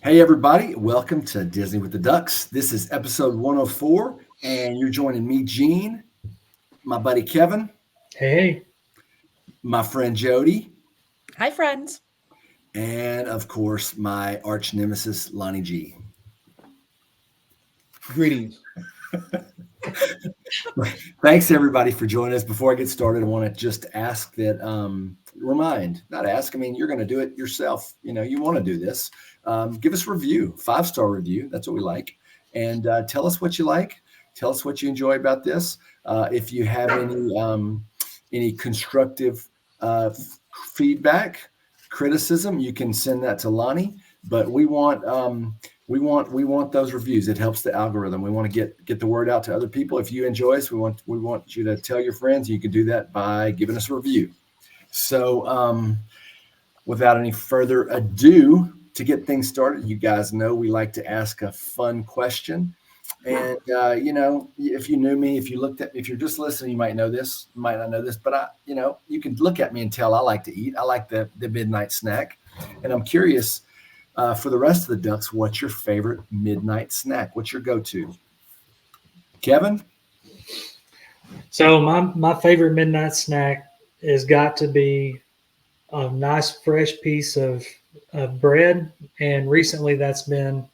Hey, everybody. Welcome to Disney with the Ducks. This is episode 104, and you're joining me, Gene, my buddy Kevin, Hey, my friend Jody, Hi, friends. and of course, my arch nemesis, Lonnie G. Greetings. Thanks, everybody, for joining us. Before I get started, I want to just ask that, you're going to do it yourself. You want to do this. Give us a review, 5-star review. That's what we like. And tell us what you like. Tell us what you enjoy about this. If you have any constructive feedback, criticism, you can send that to Lonnie. But we want those reviews. It helps the algorithm. We want to get the word out to other people. If you enjoy us, we want you to tell your friends. You can do that by giving us a review. So without any further ado, to get things started, you guys know we like to ask a fun question. And if you knew me, if you're just listening, you might know this, might not know this, but you can look at me and tell I like to eat. I like the midnight snack, and I'm curious. For the rest of the Ducks, what's your favorite midnight snack? What's your go-to? Kevin? so my favorite midnight snack has got to be a nice fresh piece of bread, and recently that's been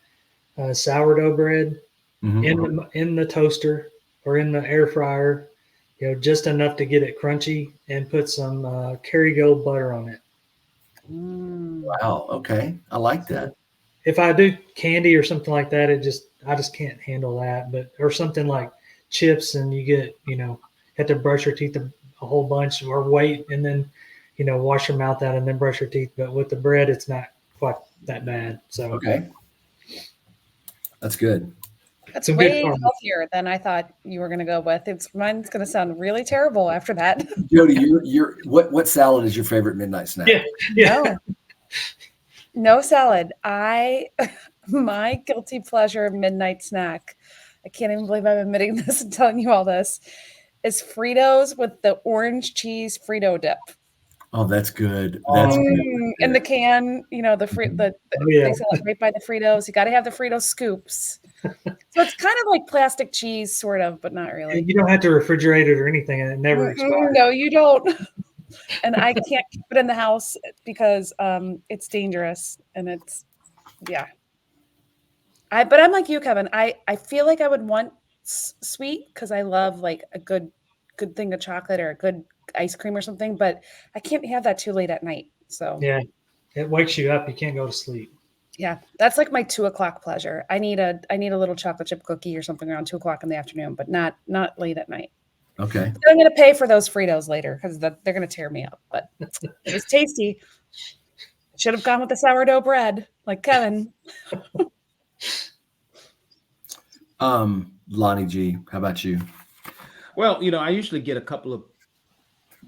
sourdough bread in the toaster or in the air fryer, just enough to get it crunchy, and put some Kerrygold butter on it. Wow. Okay. I like that. If I do candy or something like that, I just can't handle that. Or something like chips, and you get, have to brush your teeth a whole bunch, or wait and then, wash your mouth out and then brush your teeth. But with the bread, it's not quite that bad. So okay, that's good. That's way healthier than I thought you were going to go with. Mine's going to sound really terrible after that. Jody, what salad is your favorite midnight snack? Yeah. No salad. My guilty pleasure midnight snack, I can't even believe I'm admitting this and telling you all this, is Fritos with the orange cheese Frito dip. Oh, that's good. That's good. In the can, they sell it right by the Fritos. You got to have the Frito scoops. So it's kind of like plastic cheese, sort of, but not really. You don't have to refrigerate it or anything, and it never expires. No, you don't. And I can't keep it in the house because it's dangerous, and but I'm like you, Kevin. I feel like I would want sweet because I love like a good thing of chocolate or a good ice cream or something, but I can't have that too late at night. So yeah, it wakes you up. You can't go to sleep. Yeah, that's like my 2:00 pleasure. I need a little chocolate chip cookie or something around 2:00 in the afternoon, but not late at night. Okay. But I'm going to pay for those Fritos later because they're going to tear me up. But it was tasty. Should have gone with the sourdough bread, like Kevin. Lonnie G, how about you? Well, I usually get a couple of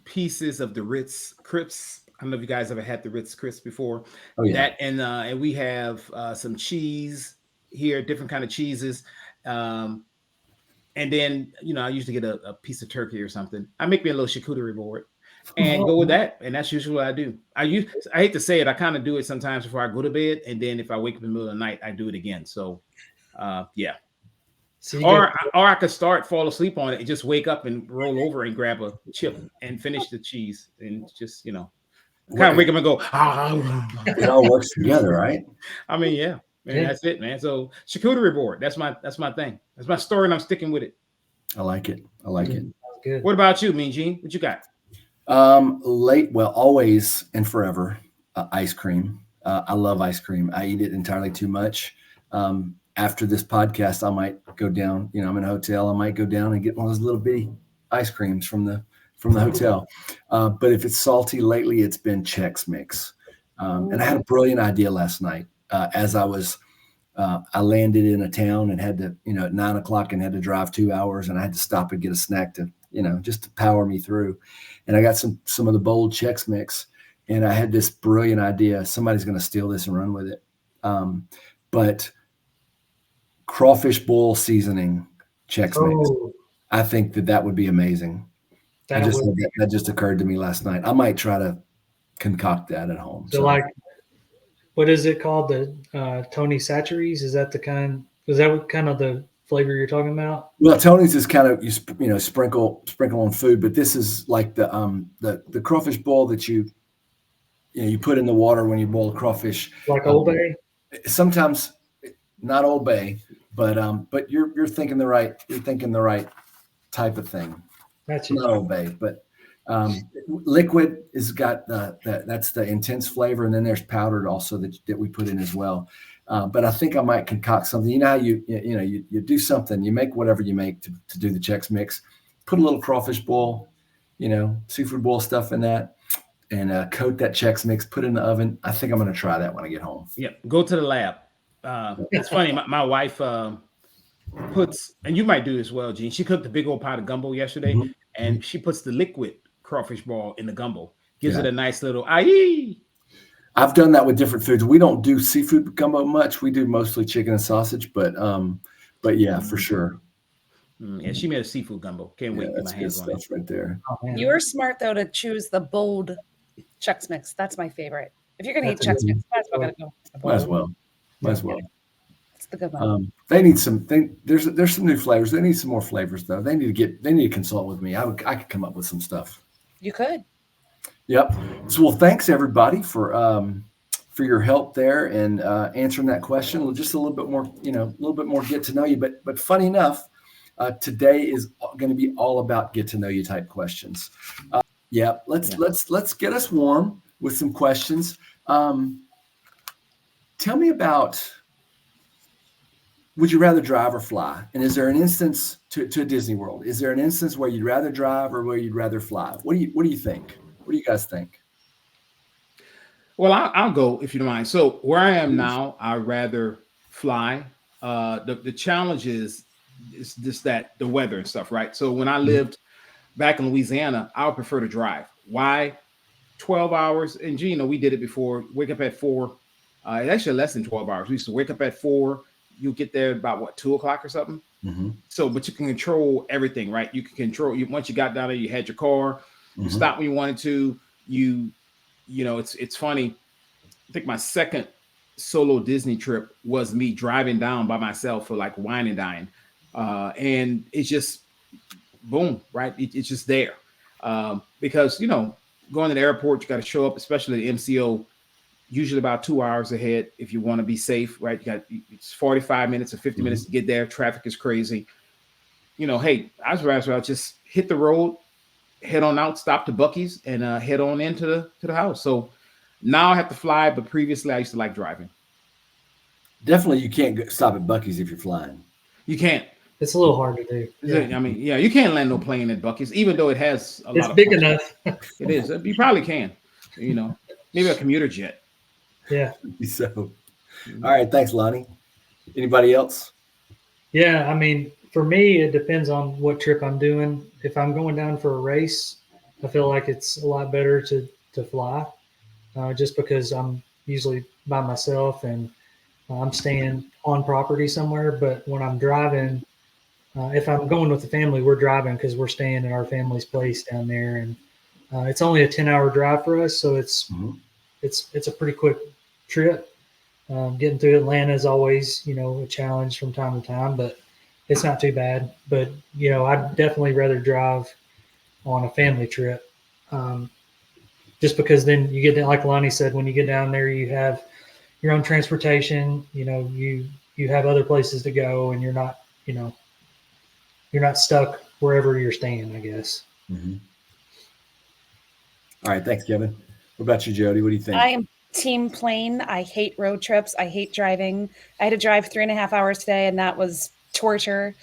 pieces of the Ritz Crisps. I don't know if you guys ever had the Ritz Crisps before. Oh, yeah. That and we have some cheese here, different kind of cheeses. And then, I usually get a piece of turkey or something. I make me a little charcuterie board and go with that. And that's usually what I do. I hate to say it. I kind of do it sometimes before I go to bed. And then if I wake up in the middle of the night, I do it again. So, yeah. So or I could fall asleep on it and just wake up and roll over and grab a chip and finish the cheese and just, kind of wake up and go, It all works together, right? I mean, yeah. Man, that's it, man. So charcuterie board, that's my thing. That's my story, and I'm sticking with it. I like it. Good. What about you, Mean Gene? What you got? Always and forever, ice cream. I love ice cream. I eat it entirely too much. After this podcast, I might go down. I'm in a hotel. I might go down and get one of those little bitty ice creams from the hotel. But if it's salty, lately it's been Chex Mix. And I had a brilliant idea last night. As I landed in a town and had to, at 9:00 and had to drive 2 hours, and I had to stop and get a snack to, just to power me through. And I got some of the bold Chex Mix, and I had this brilliant idea. Somebody's going to steal this and run with it. But crawfish boil seasoning Chex Mix. I think that would be amazing. That just occurred to me last night. I might try to concoct that at home. So like what is it called? The Tony Chachere's? Is that what kind of the flavor you're talking about? Well, Tony's is kind of sprinkle on food, but this is like the crawfish boil that you put in the water when you boil crawfish. Like Old Bay? Sometimes not Old Bay, but you're thinking the right type of thing. That's Not Old Bay, but liquid has got that's the intense flavor, and then there's powdered also that we put in as well. But I think I might concoct something. You know how you do something, you make whatever you make to do the Chex Mix, put a little crawfish boil, seafood boil stuff in that, and coat that Chex Mix, put it in the oven. I think I'm going to try that when I get home. Yep, go to the lab. It's funny. My wife puts, and you might do as well, Gene. She cooked a big old pot of gumbo yesterday, and she puts the liquid crawfish ball in the gumbo. Gives it a nice little aye. I've done that with different foods. We don't do seafood gumbo much. We do mostly chicken and sausage, but yeah, for sure. Yeah, she made a seafood gumbo. Can't wait to get my hands on it. That's right there. Oh, man. You were smart though to choose the bold Chex Mix. That's my favorite. If you're gonna eat Chex Mix, might as well gotta go. with the bold. Might as well. It's the good one. They need some. There's some new flavors. They need some more flavors though. They need to consult with me. I could come up with some stuff. You could. Yep. So, well, thanks everybody for your help there and answering that question. Just a little bit more, get to know you. But funny enough, today is going to be all about get to know you type questions. Let's get us warm with some questions. Tell me about, would you rather drive or fly? And is there an instance to a Disney World? Is there an instance where you'd rather drive or where you'd rather fly? What do you think? What do you guys think? Well, I'll go if you don't mind. So where I am now, I'd rather fly. The challenge is just that the weather and stuff, right? So when I lived back in Louisiana, I would prefer to drive. Why? 12 hours. And Gina, we did it before. Wake up at 4. Actually less than 12 hours. We used to wake up at 4. You get there about 2 o'clock or something. Mm-hmm. So, but you can control everything, right? You can control. Once you got down there, you had your car. You stopped when you wanted to. It's funny. I think my second solo Disney trip was me driving down by myself for like wine and dine, and it's just boom, right? It's just there because going to the airport, you got to show up, especially the MCO. Usually about 2 hours ahead if you want to be safe, right? It's 45 minutes or 50 minutes to get there. Traffic is crazy. Hey, I'd rather just hit the road, head on out, stop to Buc-ee's, and head on into the house. So now I have to fly, but previously I used to like driving. Definitely, you can't stop at Buc-ee's if you're flying. You can't. It's a little hard to do. Yeah. I mean, you can't land no plane at Buc-ee's, even though it has a lot of. It's big enough. It is. You probably can. Maybe a commuter jet. Yeah. So, all right. Thanks, Lonnie. Anybody else? Yeah. I mean, for me, it depends on what trip I'm doing. If I'm going down for a race, I feel like it's a lot better to fly just because I'm usually by myself and I'm staying on property somewhere. But when I'm driving, if I'm going with the family, we're driving because we're staying at our family's place down there. And it's only a 10-hour drive for us. So it's a pretty quick trip. Getting through Atlanta is always, a challenge from time to time, but it's not too bad. But, I'd definitely rather drive on a family trip just because then you get, like Lonnie said, when you get down there, you have your own transportation, you have other places to go and you're not stuck wherever you're staying, I guess. Mm-hmm. All right. Thanks, Kevin. What about you, Jody? What do you think? I am team plane. I hate road trips. I hate driving. I had to drive 3.5 hours today, and that was torture.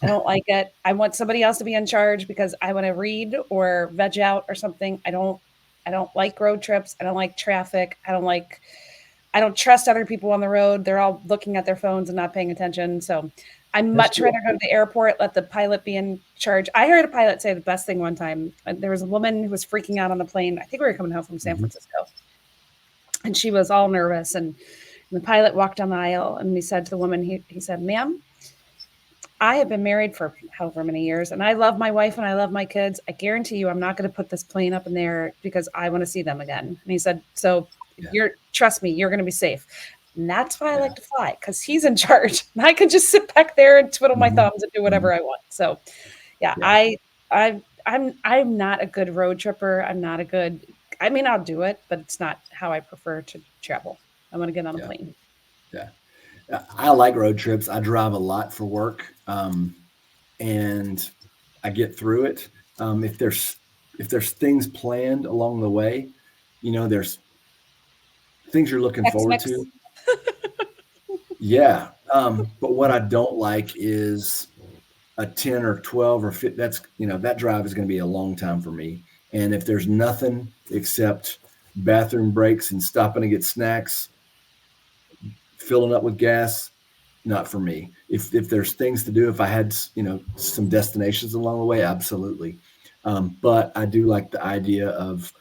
I don't like it. I want somebody else to be in charge because I want to read or veg out or something. I don't like road trips. I don't like traffic. I don't trust other people on the road. They're all looking at their phones and not paying attention. So I'd much rather go to the airport, let the pilot be in charge. I heard a pilot say the best thing one time. There was a woman who was freaking out on the plane. I think we were coming home from San Francisco. And she was all nervous. And the pilot walked down the aisle and he said to the woman, he said, "Ma'am, I have been married for however many years and I love my wife and I love my kids. I guarantee you I'm not going to put this plane up in there because I want to see them again." And he said, "So trust me, you're going to be safe. And that's why I like to fly, because he's in charge. And I can just sit back there and twiddle my thumbs and do whatever I want. So, I'm not a good road tripper. I'll do it, but it's not how I prefer to travel. I want to get on a plane. Yeah. I like road trips. I drive a lot for work, and I get through it. If there's things planned along the way, there's things you're looking forward to. Yeah. But what I don't like is a 10 or 12 or 15, that drive is going to be a long time for me. And if there's nothing except bathroom breaks and stopping to get snacks, filling up with gas, not for me. If there's things to do, if I had, some destinations along the way, absolutely. But I do like the idea of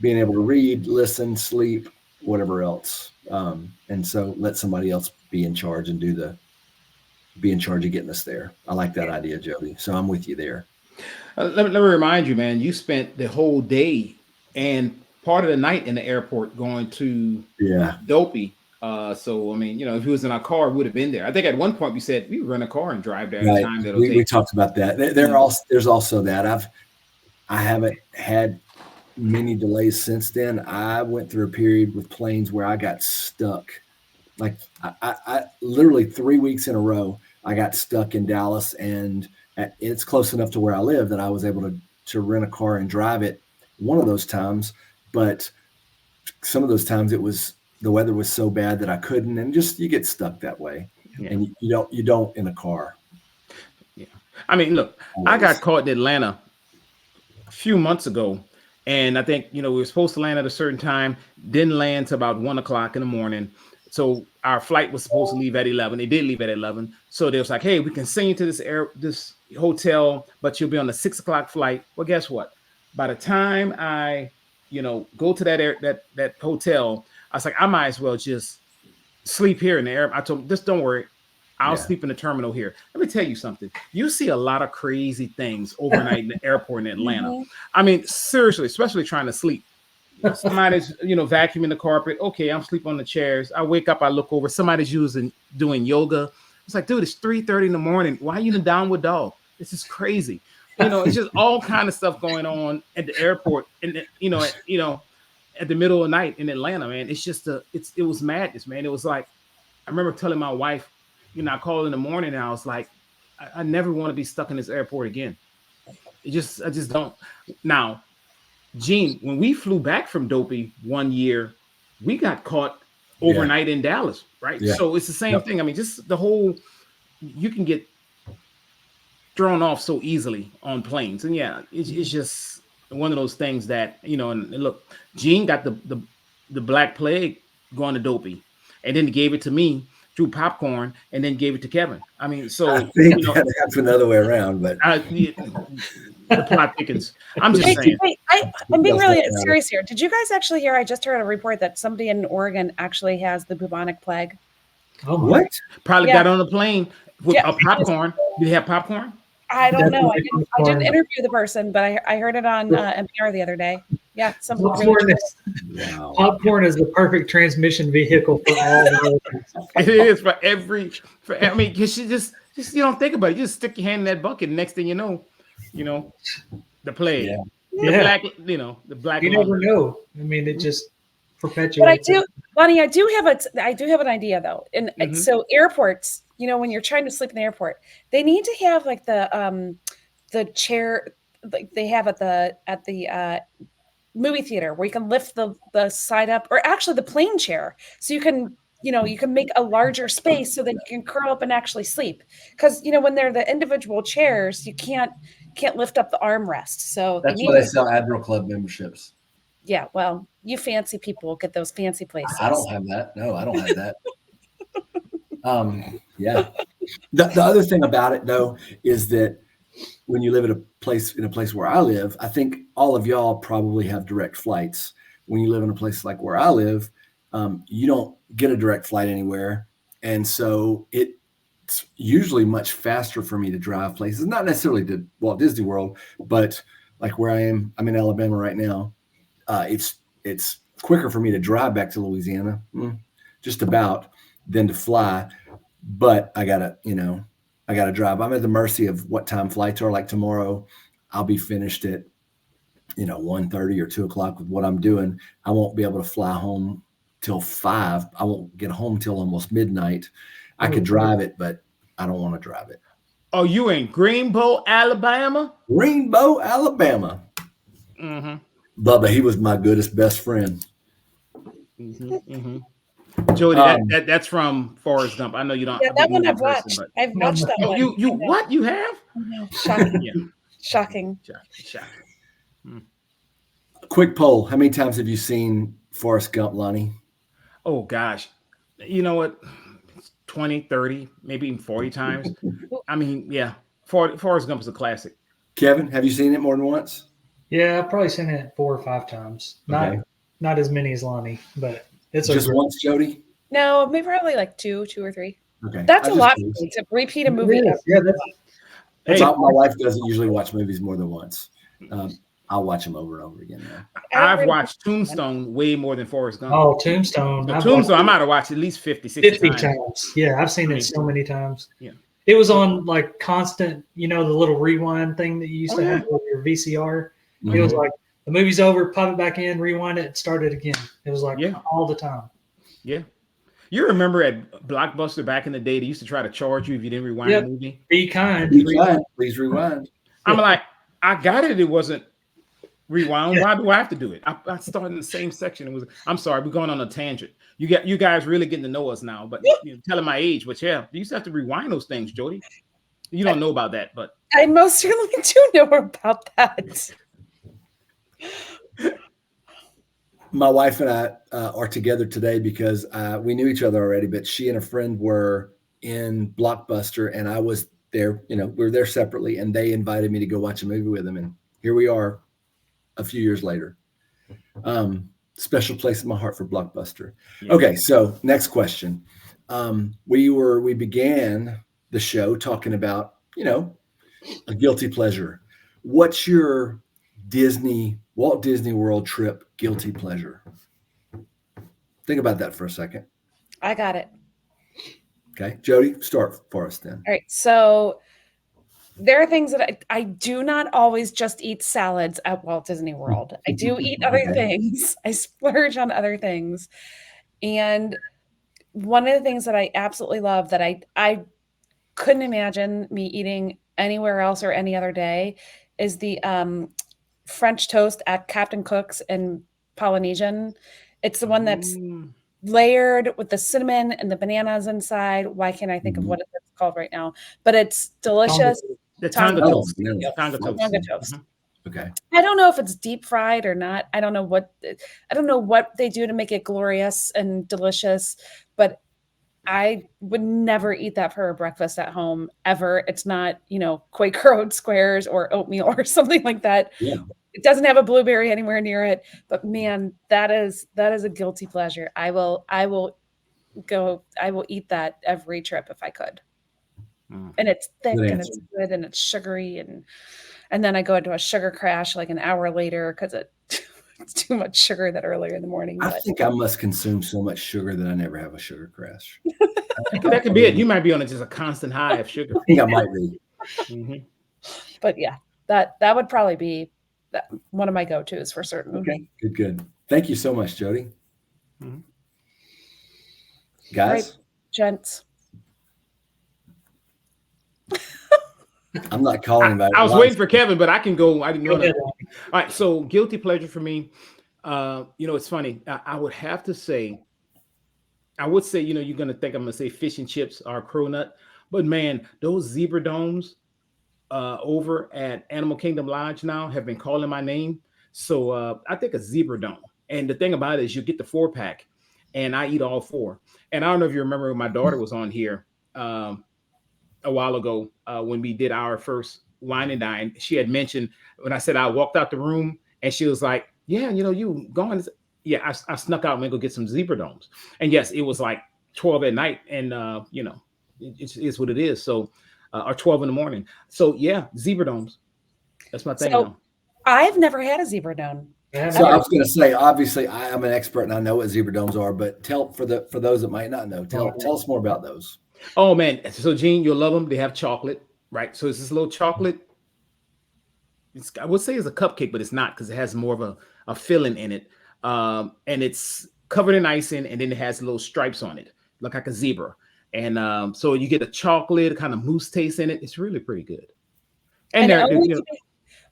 being able to read, listen, sleep, whatever else. And so let somebody else be in charge and be in charge of getting us there. I like that idea, Jody. So I'm with you there. Let me remind you, man, you spent the whole day and part of the night in the airport going to Dopey. So, if he was in our car, we would have been there. I think at one point we said we would rent a car and drive there. Right. Time We talked about that. There's also that. I haven't had many delays since then. I went through a period with planes where I got stuck. Like I literally 3 weeks in a row, I got stuck in Dallas, and it's close enough to where I live that I was able to rent a car and drive it one of those times. But some of those times the weather was so bad that I couldn't, and just, you get stuck that way. And you don't in a car. Yeah. Look, I got caught in Atlanta a few months ago. And I think, we were supposed to land at a certain time, didn't land till about 1 o'clock in the morning. So our flight was supposed to leave at 11. They did leave at 11. So they was like, hey, we can send you to this hotel, but you'll be on the 6 o'clock flight. Well, guess what? By the time I, go to that hotel, I was like, I might as well just sleep here in the air. I told them, just don't worry. I'll sleep in the terminal here. Let me tell you something. You see a lot of crazy things overnight in the airport in Atlanta. Seriously, especially trying to sleep. Somebody's, vacuuming the carpet. Okay, I'm sleeping on the chairs. I wake up, I look over. Somebody's doing yoga. It's like, dude, it's 3:30 in the morning. Why are you in the downward dog? This is crazy. It's just all kind of stuff going on at the airport, and at the middle of the night in Atlanta, man. It's just it was madness, man. It was like, I remember telling my wife, I called in the morning and I was like, I never want to be stuck in this airport again. I just don't. Now, Gene, when we flew back from Dopey one year, we got caught overnight in Dallas, right? Yeah. So it's the same thing. Just the whole, you can get thrown off so easily on planes. And it's just one of those things that, and look, Gene got the Black Plague going to Dopey, and then he gave it to me through popcorn, and then gave it to Kevin. So I think that's another way around, but the plot thickens. I'm just saying. I'm being really serious here. Did you guys actually hear? I just heard a report that somebody in Oregon actually has the bubonic plague. Oh, what? Probably got on a plane with a popcorn. Did they have popcorn? I don't know. I didn't interview the person, but I heard it on NPR the other day. Yeah, popcorn is the perfect transmission vehicle for all the It is because you just you don't think about it. You just stick your hand in that bucket, and next thing you know, the plague. The black, the black. You never know. It just perpetuates. But I do, Bonnie. I do have an idea though. And so airports, when you're trying to sleep in the airport, they need to have like the chair like they have at the movie theater where you can lift the side up, or actually the plane chair, so you can make a larger space so that you can curl up and actually sleep. Because when they're the individual chairs, you can't lift up the armrest. So that's why they sell Admiral Club memberships. Yeah, well, you fancy people get those fancy places. I don't have that. No, I don't have that. The other thing about it though is that when you live in a place where I live, I think all of y'all probably have direct flights. When you live in a place like where I live, you don't get a direct flight anywhere. And so it's usually much faster for me to drive places, not necessarily to Walt Disney World, but like where I'm in Alabama right now. It's quicker for me to drive back to Louisiana, just about, than to fly. But I gotta drive. I'm at the mercy of what time flights are. Like tomorrow, I'll be finished at 1:30 or 2:00 with what I'm doing. I won't be able to fly home till 5. I won't get home till almost midnight. I could drive it, but I don't want to drive it. Oh, you in Greenbow, Alabama? Greenbow, Alabama. Mm-hmm. Bubba, he was my goodest best friend. Mm-hmm. Mm-hmm. Jody, that's from Forrest Gump. I know you don't. Yeah, that one I've watched. But... I've watched that one. You what? You have? Shocking. Yeah. Shocking. Quick poll. How many times have you seen Forrest Gump, Lonnie? Oh, gosh. You know what? 20, 30, maybe even 40 times. I mean, yeah. Forrest Gump is a classic. Kevin, have you seen it more than once? Yeah, I've probably seen it 4 or 5 times. Not as many as Lonnie, but it's just once, Jody? No, maybe probably like 2 or 3. Okay. That's a lot to repeat a movie. My wife doesn't usually watch movies more than once. I'll watch them over and over again now. I've watched Tombstone way more than Forrest Gump. Oh, Tombstone. Tombstone, I might have watched at least 50 times. Yeah, I've seen it so many times. Yeah. It was on like constant, the little rewind thing that you used to have with your VCR. Mm-hmm. It was like the movie's over, pop it back in, rewind it, start it again. It was like all the time. Yeah. You remember at Blockbuster back in the day, they used to try to charge you if you didn't rewind the movie? Be kind. Please rewind. I'm like, I got it. It wasn't rewound. Why do I have to do it? I started in the same section. I'm sorry, we're going on a tangent. You guys really getting to know us now, but telling my age, but you used to have to rewind those things, Jody. You don't know about that, but I most certainly do know about that. My wife and I are together today because we knew each other already, but she and a friend were in Blockbuster and I was there, we were there separately and they invited me to go watch a movie with them. And here we are a few years later. Special place in my heart for Blockbuster. Yeah. Okay. So next question. We began the show talking about, a guilty pleasure. What's your Walt Disney World trip guilty pleasure? Think about that for a second. I got it. Okay. Jody, start for us then. All right. So there are things that I do not always just eat salads at Walt Disney World. I do eat other things. I splurge on other things. And one of the things that I absolutely love that I couldn't imagine me eating anywhere else or any other day is the French toast at Captain Cook's in Polynesian. It's the one that's layered with the cinnamon and the bananas inside. Why can't I think of what it's called right now? But it's delicious. The Tonga toast. Tonga toast. Mm-hmm. Okay. I don't know if it's deep fried or not. I don't know what they do to make it glorious and delicious, but I would never eat that for a breakfast at home ever. It's not, Quaker Oat squares or oatmeal or something like that. Yeah. It doesn't have a blueberry anywhere near it, but man, that is a guilty pleasure. I will eat that every trip if I could. And it's thick and it's good and it's sugary and then I go into a sugar crash like an hour later because it's too much sugar that earlier in the morning. I think I must consume so much sugar that I never have a sugar crash. That could be it. You might be on just a constant high of sugar. I think I might be. Mm-hmm. But yeah, that would probably be one of my go-tos for certain. Okay, good. Thank you so much, Jody. Mm-hmm. Guys, right, gents. I'm not calling about it. I was waiting for Kevin, but I can go. I didn't know that. All right. So guilty pleasure for me. It's funny. I would say, you're going to think I'm going to say fish and chips or cronut, but man, those zebra domes over at Animal Kingdom Lodge now have been calling my name. So I think a zebra dome. And the thing about it is you get the 4-pack and I eat all 4. And I don't know if you remember when my daughter was on here a while ago when we did our first wine and dine. She had mentioned when I said I walked out the room and she was like, yeah, you going? Yeah, I snuck out and go get some zebra domes. And yes, it was like 12 at night and, it is what it is. So, or 12 in the morning. So yeah, zebra domes. That's my thing. So I've never had a zebra dome. So I was going to say, obviously, I am an expert and I know what zebra domes are, but tell for those that might not know, tell us more about those. Oh man, so Gene, you'll love them. They have chocolate, right? So it's this little chocolate. I would say it's a cupcake, but it's not because it has more of a filling in it, and it's covered in icing, and then it has little stripes on it, look like a zebra. And so you get a chocolate kind of mousse taste in it. It's really pretty good. And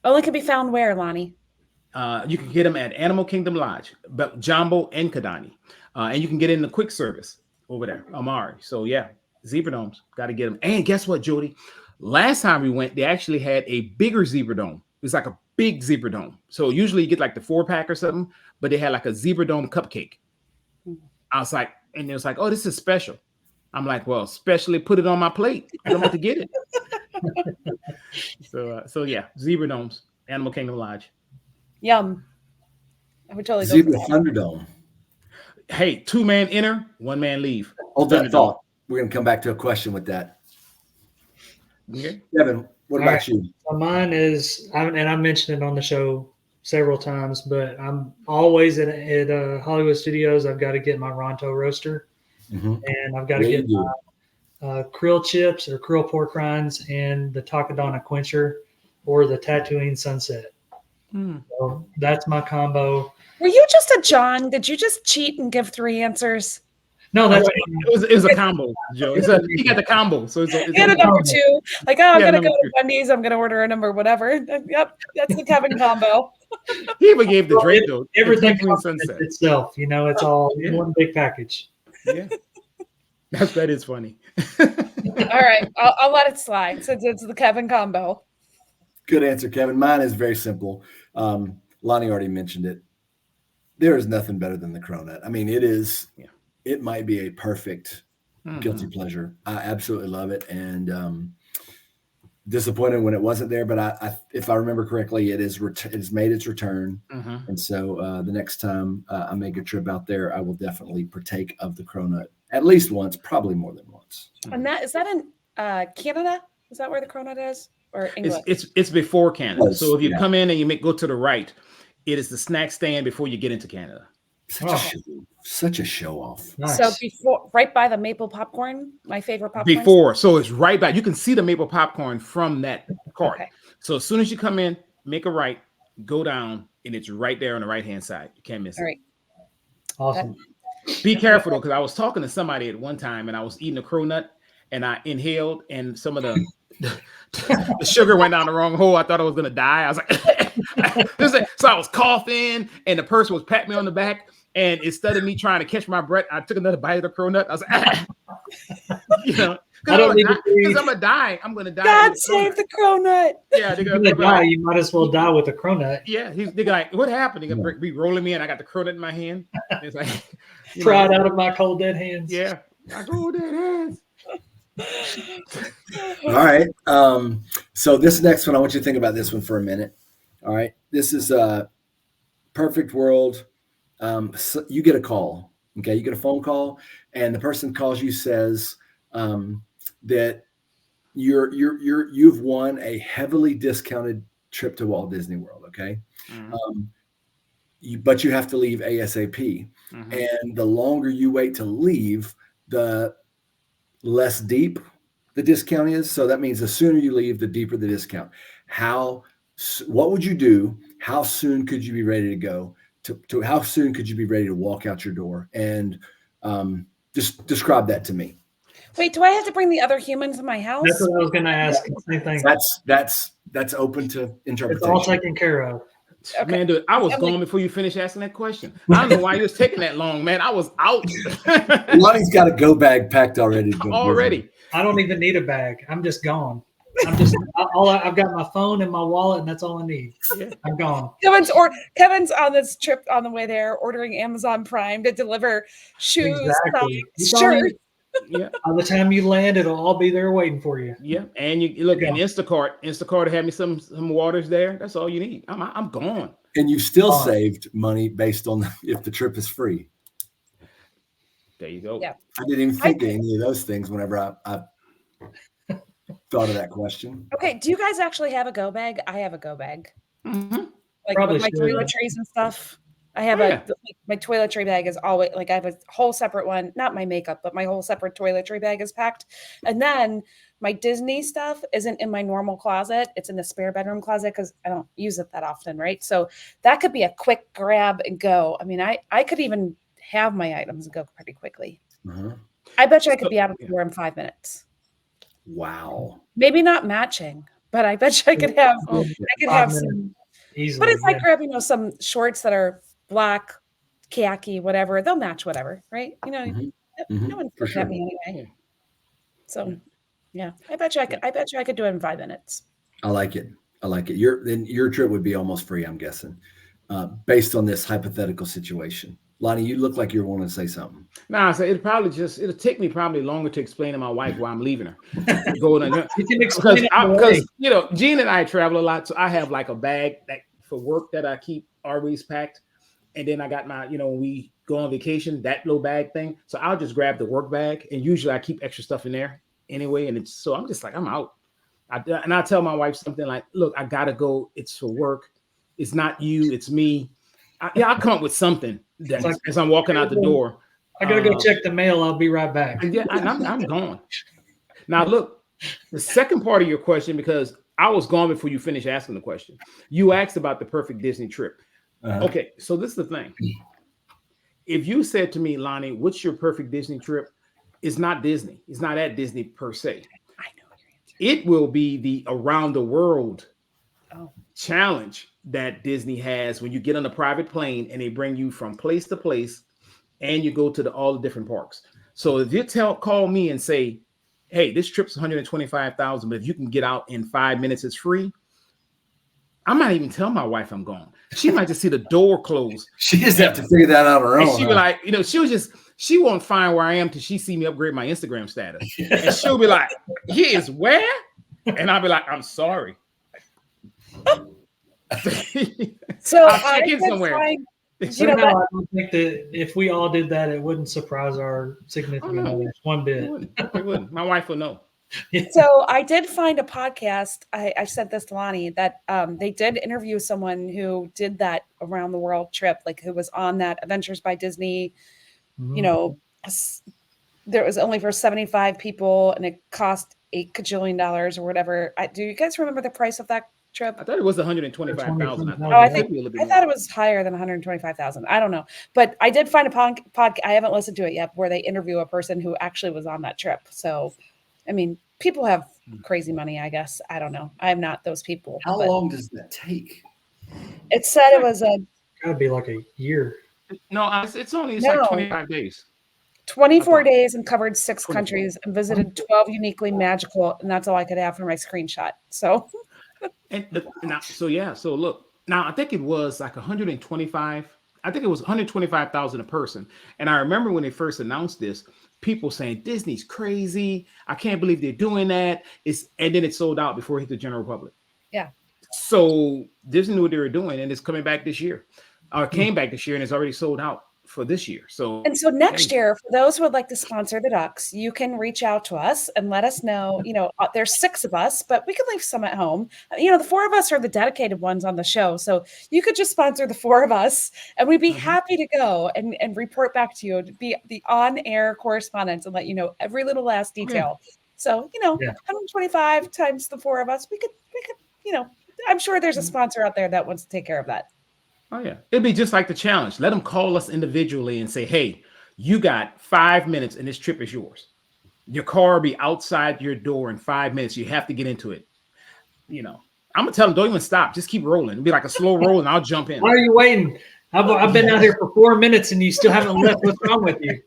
only can be found where, Lonnie? You can get them at Animal Kingdom Lodge, but Jumbo and Kadani, and you can get in the quick service over there, Amari. So yeah, zebra domes, got to get them. And guess what, Jody? Last time we went, they actually had a bigger zebra dome. It was like a big zebra dome. So usually you get like the 4-pack or something, but they had like a zebra dome cupcake. I was like, and it was like, oh, this is special. I'm like, well, specially put it on my plate. I don't have to get it. So yeah, zebra domes, Animal Kingdom Lodge. Yum. I would totally go Zebra for that. Thunderdome. Hey, 2-man enter, 1-man leave. Hold that thought. We're going to come back to a question with that. Okay. Kevin, what about you? So mine is, and I mentioned it on the show several times, but I'm always at Hollywood Studios. I've got to get my Ronto roaster, and I've got to get my krill chips or krill pork rinds and the Takadana quencher or the Tatooine Sunset. So that's my combo. Were you just a John? Did you just cheat and give 3 answers? No, that's it was a combo, Joe. He got the combo. So it's and a number 2. Like, I'm going to go to Wendy's. I'm going to order a number, whatever. Yep, that's the Kevin combo. He even gave the drink, though. Everything itself. You know, it's all one big package. Yeah. That is funny. All right. I'll let it slide since it's the Kevin combo. Good answer, Kevin. Mine is very simple. Lonnie already mentioned it. There is nothing better than the cronut. I mean, it is. Yeah. It might be a perfect guilty pleasure. I absolutely love it, and disappointed when it wasn't there. But I if I remember correctly, it has made its return, and so the next time I make a trip out there, I will definitely partake of the cronut at least once, probably more than once. And is that in Canada? Is that where the cronut is, or England? It's before Canada. So if you come in and you go to the right, it is the snack stand before you get into Canada. Such a show off. Nice. So right by the maple popcorn, my favorite popcorn. Before, so it's right by. You can see the maple popcorn from that cart. Okay. So as soon as you come in, make a right, go down, and it's right there on the right-hand side. You can't miss it. All right. Awesome. Be careful though, because I was talking to somebody at one time, and I was eating a cronut, and I inhaled, and some of the sugar went down the wrong hole. I thought I was gonna die. I was like, so I was coughing, and the person was patting me on the back. And instead of me trying to catch my breath, I took another bite of the cronut. I was like, because I'm gonna die. I'm gonna die. God save the cronut. Yeah, they're gonna die. You might as well die with a cronut. Yeah, they're like, what happened? They're gonna be rolling me, and I got the cronut in my hand. It's like fried out of my cold dead hands. Yeah, my cold dead hands. All right. So this next one, I want you to think about this one for a minute. All right. This is a perfect world. So you get a call. Okay. You get a phone call, and the person calls you, says that you've won a heavily discounted trip to Walt Disney World. Okay. But you have to leave ASAP. And the longer you wait to leave, the less deep the discount is. So that means the sooner you leave, the deeper the discount. What would you do? How soon could you be ready to go? To how soon could you be ready to walk out your door? And just describe that to me. Wait, do I have to bring the other humans in my house? That's what I was going to ask. Same thing. That's open to interpretation. It's all taken care of. Okay. Man, dude, I was gone before you finished asking that question. I don't know why you was taking that long, man. I was out. Lonnie's got a go bag packed already. Already. I don't even need a bag. I'm just gone. I've got my phone and my wallet, and that's all I need. Yeah. I'm gone. Kevin's on this trip on the way there, ordering Amazon Prime to deliver shoes, shirts. Yeah. By the time you land, it'll all be there waiting for you. Yeah, and you look in Instacart had me some waters there. That's all you need. I'm gone. And you've still saved money based on if the trip is free. There you go. Yeah. I didn't even think of any of those things whenever I thought of that question. Okay, do you guys actually have a go bag? I have a go bag. like Probably with my should. toiletries and stuff. I have Yeah. my toiletry bag is always like I have a whole separate one, not my makeup, but my whole separate toiletry bag is packed. And then my Disney stuff isn't in my normal closet. It's in the spare bedroom closet because I don't use it that often, right? So that could be a quick grab and go. I mean, I could even have my items and go pretty quickly. Uh-huh. I bet you I could be out of the door in 5 minutes. Wow. Maybe not matching, but I bet you I could have Oh, I could 5 have minutes some. easily. But it's like yeah. grab, some shorts that are black, khaki, whatever. They'll match whatever, right? Mhm. No one's For looking at sure. me anyway. Yeah. So, yeah, I bet you I could do it in 5 minutes. I like it. I like it. Your trip would be almost free, I'm guessing, based on this hypothetical situation. Lonnie, you look like you're wanting to say something. Nah, so it'll take me probably longer to explain to my wife why I'm leaving her. Going on, You can explain it away. because Gene and I travel a lot, so I have like a bag that for work that I keep always packed, and then I got my when we go on vacation, that little bag thing. So I'll just grab the work bag, and usually I keep extra stuff in there anyway. And so I'm just like I'm out. And I tell my wife something like, "Look, I gotta go. It's for work. It's not you. It's me." I'll come up with something like- as I'm walking out the door. I gotta go check the mail. I'll be right back. Yeah, I'm gone. Now, look, the second part of your question, because I was gone before you finished asking the question. You asked about the perfect Disney trip. Uh-huh. Okay, so this is the thing. If you said to me, Lonnie, what's your perfect Disney trip? It's not Disney. It's not at Disney per se. I know your answer. It will be the around the world Oh. challenge that Disney has when you get on a private plane and they bring you from place to place and you go to all the different parks. So if you call me and say, hey, this trip's $125,000, but if you can get out in 5 minutes, it's free. I might even tell my wife I'm gone. She might just see the door close. She just have to figure that out on her And own. she'll be like, she won't find where I am till she see me upgrade my Instagram status. And she'll be like, he is where? And I'll be like, I'm sorry. So I'll check I in could somewhere. find, So know no, what? I don't think that if we all did that, it wouldn't surprise our significant Oh, no. others one bit. It wouldn't. My wife will know. So I did find a podcast. I said this to Lonnie that they did interview someone who did that around the world trip, like who was on that Adventures by Disney. Mhm. There was only for 75 people and it cost $8 kajillion or whatever. Do you guys remember the price of that trip? I thought it was 125,000. Oh, I it think could be a little bit I thought more. it was higher than 125,000. I don't know, but I did find a podcast. I haven't listened to it yet, where they interview a person who actually was on that trip. So, I mean, people have crazy money, I guess. I don't know. I'm not those people. How but long does that take? It said it was a Gotta be like a year. No, it's only No. like 25 days. 24 Okay. days and covered 6 24. countries and visited 12 uniquely magical, and that's all I could have for my screenshot. So, So look, now I think it was like 125. I think it was 125,000 a person. And I remember when they first announced this, people saying Disney's crazy. I can't believe they're doing that. And then it sold out before it hit the general public. Yeah. So Disney knew what they were doing, and it's coming back this year. Or came back this year, and it's already sold out for this year. So next year, for those who would like to sponsor the Ducks, you can reach out to us and let us know. There's 6 of us, but we can leave some at home. The 4 of us are the dedicated ones on the show. So you could just sponsor the 4 of us, and we'd be happy to go and report back to you, to be the on-air correspondence and let you know every little last detail. So, 125 times the 4 of us, we could, I'm sure there's a sponsor out there that wants to take care of that. Oh, yeah. It'd be just like the challenge. Let them call us individually and say, hey, you got 5 minutes and this trip is yours. Your car will be outside your door in 5 minutes. You have to get into it. I'm going to tell them, don't even stop. Just keep rolling. It'll be like a slow roll and I'll jump in. Why are you waiting? I've been out here for 4 minutes and you still haven't left. What's wrong with you?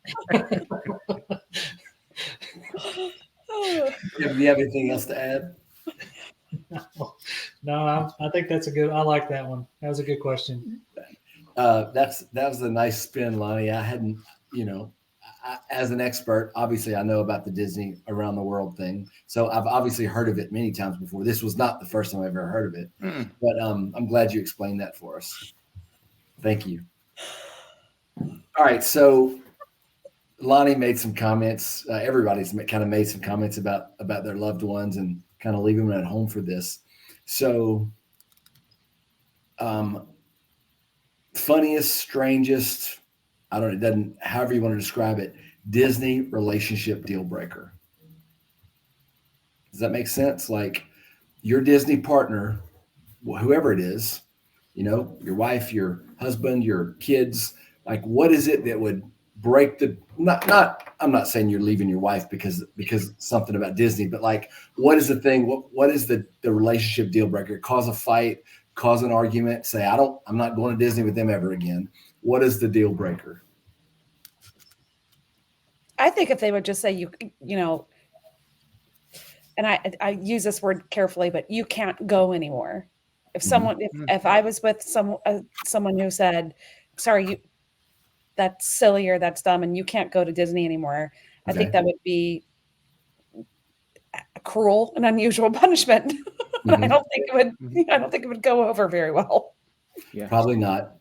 Do you have anything else to add? No, I think that's I like that one. That was a good question. That was a nice spin, Lonnie. I hadn't, as an expert, obviously I know about the Disney around the world thing. So I've obviously heard of it many times before. This was not the first time I've ever heard of it, but I'm glad you explained that for us. Thank you. All right. So Lonnie made some comments. Everybody's kind of made some comments about their loved ones and kind of leaving them at home for this. So funniest, strangest, I don't know, it doesn't, however you want to describe it, Disney relationship deal breaker. Does that make sense? Like your Disney partner, whoever it is, your wife, your husband, your kids, like what is it that would break the I'm not saying you're leaving your wife because something about Disney, but like what is the thing? What is the relationship deal breaker? Cause a fight, cause an argument, say I'm not going to Disney with them ever again. What is the deal breaker? I think if they would just say and I use this word carefully, but you can't go anymore. If someone, if I was with someone who said, sorry, that's silly or that's dumb and you can't go to Disney anymore, I think that would be a cruel and unusual punishment. I don't think it would go over very well. Yeah, probably not.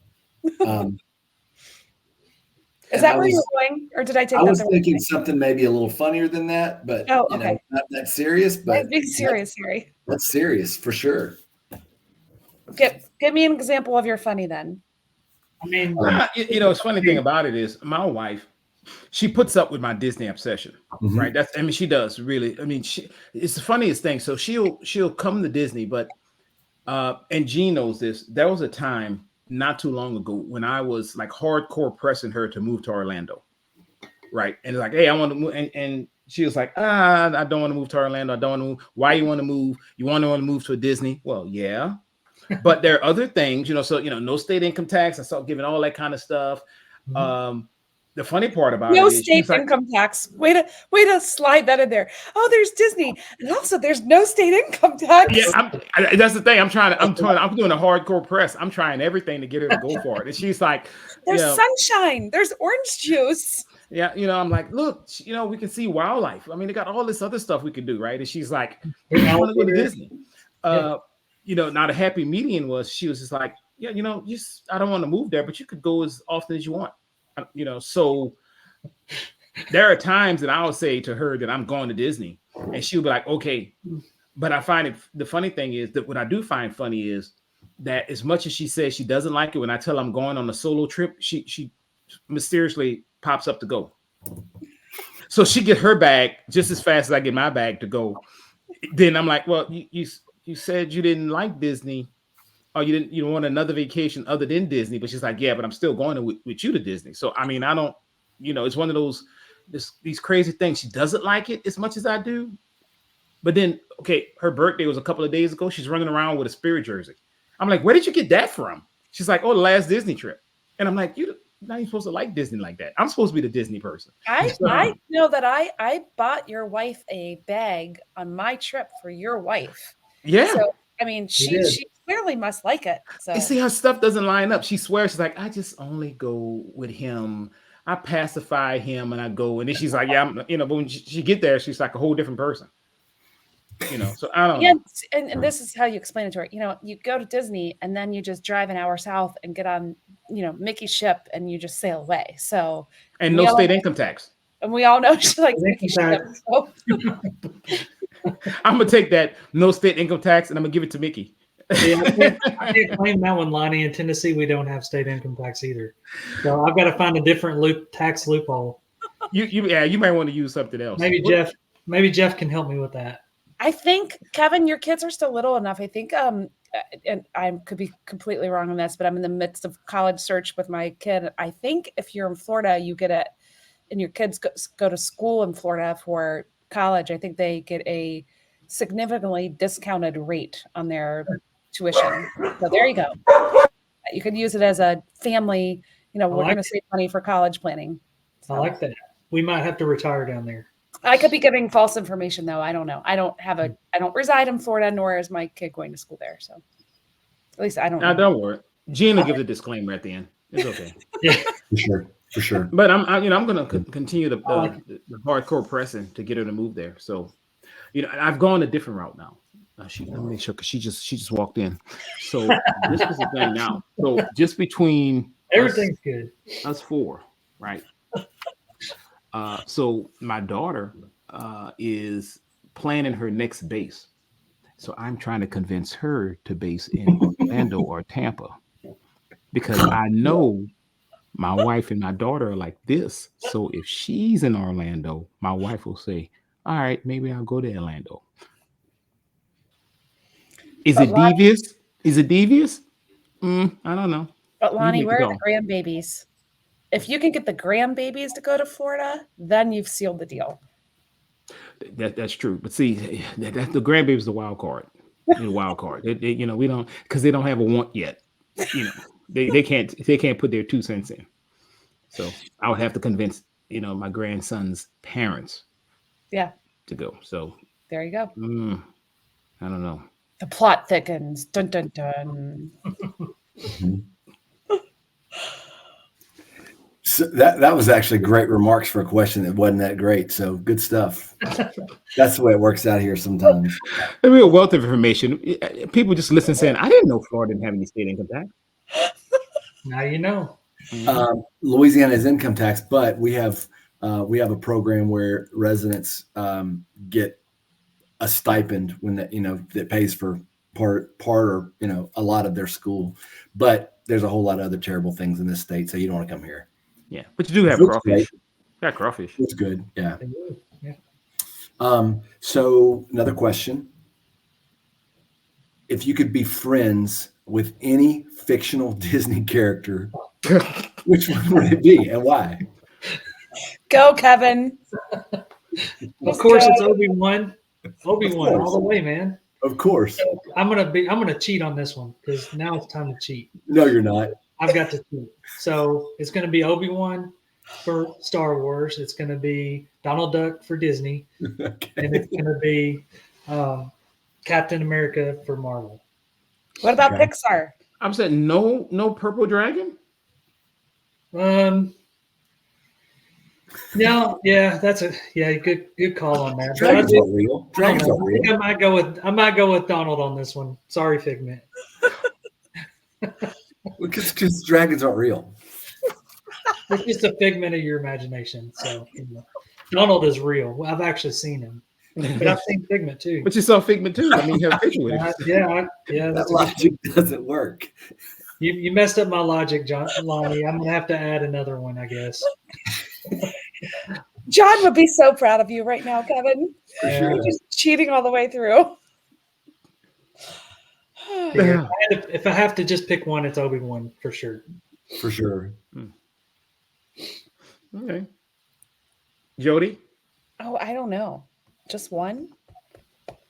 Is that where you're going, or did I take? I was thinking something maybe a little funnier than that, but okay. Not that serious. But be serious, Harry. That's serious for sure. Give me an example of your funny then. I mean, it's funny thing about it is my wife, she puts up with my Disney obsession, right? She does really. It's the funniest thing. So she'll come to Disney, but and Jean knows this. There was a time not too long ago when I was like hardcore pressing her to move to Orlando, right? And like, hey, I want to move, and she was like, I don't want to move to Orlando. I don't want to move. Why you want to move? You want to move to a Disney? Well, yeah. But there are other things, so no state income tax. I started giving all that kind of stuff. The funny part about no it is state income tax. Way to slide that in there. Oh, there's Disney, and also there's no state income tax. Yeah, that's the thing. I'm doing a hardcore press. I'm trying everything to get her to go for it, and she's like, "There's sunshine. There's orange juice." Yeah, I'm like, look, we can see wildlife. I mean, they got all this other stuff we could do, right? And she's like, I want to go to Disney. Now the happy median was she was just like, I don't want to move there, but you could go as often as you want. So there are times that I'll say to her that I'm going to Disney and she'll be like, okay. But I find the funny thing is that what I do find funny is that as much as she says she doesn't like it, when I tell her I'm going on a solo trip, she mysteriously pops up to go. So she get her bag just as fast as I get my bag to go. Then I'm like, well, you said you didn't like Disney. Oh, you don't want another vacation other than Disney, but she's like, yeah, but I'm still going with you to Disney. So, I mean, I don't, it's one of these crazy things. She doesn't like it as much as I do. But then, okay, her birthday was a couple of days ago. She's running around with a Spirit jersey. I'm like, where did you get that from? She's like, oh, the last Disney trip. And I'm like, you're not even supposed to like Disney like that. I'm supposed to be the Disney person. I know that I bought your wife a bag on my trip for your wife. Yeah. So, I mean, she clearly must like it. So you see, her stuff doesn't line up. She swears, she's like, I just only go with him. I pacify him and I go. And then she's like, yeah, but when she get there, she's like a whole different person. So I don't know. And this is how you explain it to her. You go to Disney and then you just drive an hour south and get on, Mickey's ship and you just sail away. So and no state income tax. And we all know she likes Mickey's ship. So. I'm gonna take that no state income tax and I'm gonna give it to Mickey. Yeah, I can't claim that one, Lonnie. In Tennessee, we don't have state income tax either. So I've got to find a different tax loophole. You might want to use something else. Maybe Jeff can help me with that. I think, Kevin, your kids are still little enough. I think, and I could be completely wrong on this, but I'm in the midst of college search with my kid. I think if you're in Florida, you get it, and your kids go to school in Florida for college. I think they get a significantly discounted rate on their tuition. So there you go. You could use it as a family. We're going to save money for college planning. So. I like that. We might have to retire down there. I could be giving false information though. I don't know. I don't reside in Florida, nor is my kid going to school there. So at least I don't know. Don't worry. Gina will give the disclaimer at the end. It's okay. Yeah, for sure. But I'm going to continue the hardcore pressing to get her to move there. So, I've gone a different route now. Let me make sure because she just walked in. So this is the thing now. So just between everything's good. Us four, right? So my daughter is planning her next base. So I'm trying to convince her to base in Orlando or Tampa. because I know my wife and my daughter are like this. So if she's in Orlando, my wife will say, "All right, maybe I'll go to Orlando." Is But it devious? Is it devious? I don't know. But You Lonnie, make the where are the call. grandbabies? If you can get the grandbabies to go to Florida, then you've sealed the deal. That's true. But see, the grandbaby's the wild card. The wild card. You know, we don't because they don't have a want yet. You know, they can't put their 2 cents in. So I would have to convince my grandson's parents Yeah, to go. So there you go. I don't know. The plot thickens. Dun dun dun. So that was actually great remarks for a question that wasn't that great. So good stuff. That's the way it works out here sometimes. A real wealth of information. People just listen saying, "I didn't know Florida didn't have any state income tax." Now you know. Louisiana is income tax, but we have a program where residents get a stipend when that pays for part or a lot of their school. But there's a whole lot of other terrible things in this state, so you don't want to come here. Yeah, but you do have Food's crawfish. great. Yeah, crawfish. It's good. Yeah. Yeah. So another question. If you could be friends with any fictional Disney character, which one would it be and why? Go, Kevin. Of course, it's Obi-Wan. Obi-Wan all the way, man. Of course. I'm gonna cheat on this one because now it's time to cheat. No, you're not. I've got to cheat. So it's gonna be Obi-Wan for Star Wars. It's gonna be Donald Duck for Disney, Okay. and it's gonna be Captain America for Marvel. What about Okay. Pixar? I'm saying no purple dragon. No, yeah, that's a good call on that. Dragons are real. I don't Dragons know. are I real. think I might go with Donald on this one. Sorry, Figment. Because dragons aren't real. It's just a figment of your imagination. So Donald is real. I've actually seen him, but I've seen Figment too. But you saw Figment too. I mean, you have a picture with him. Yeah. That That's logic doesn't work. you messed up my logic, Lonnie. I'm gonna have to add another one, I guess. John would be so proud of you right now, Kevin. Yeah. You're just cheating all the way through. Yeah. If I have to just pick one, it's Obi-Wan for sure. For sure. Okay. Jody? Oh, I don't know. Just one?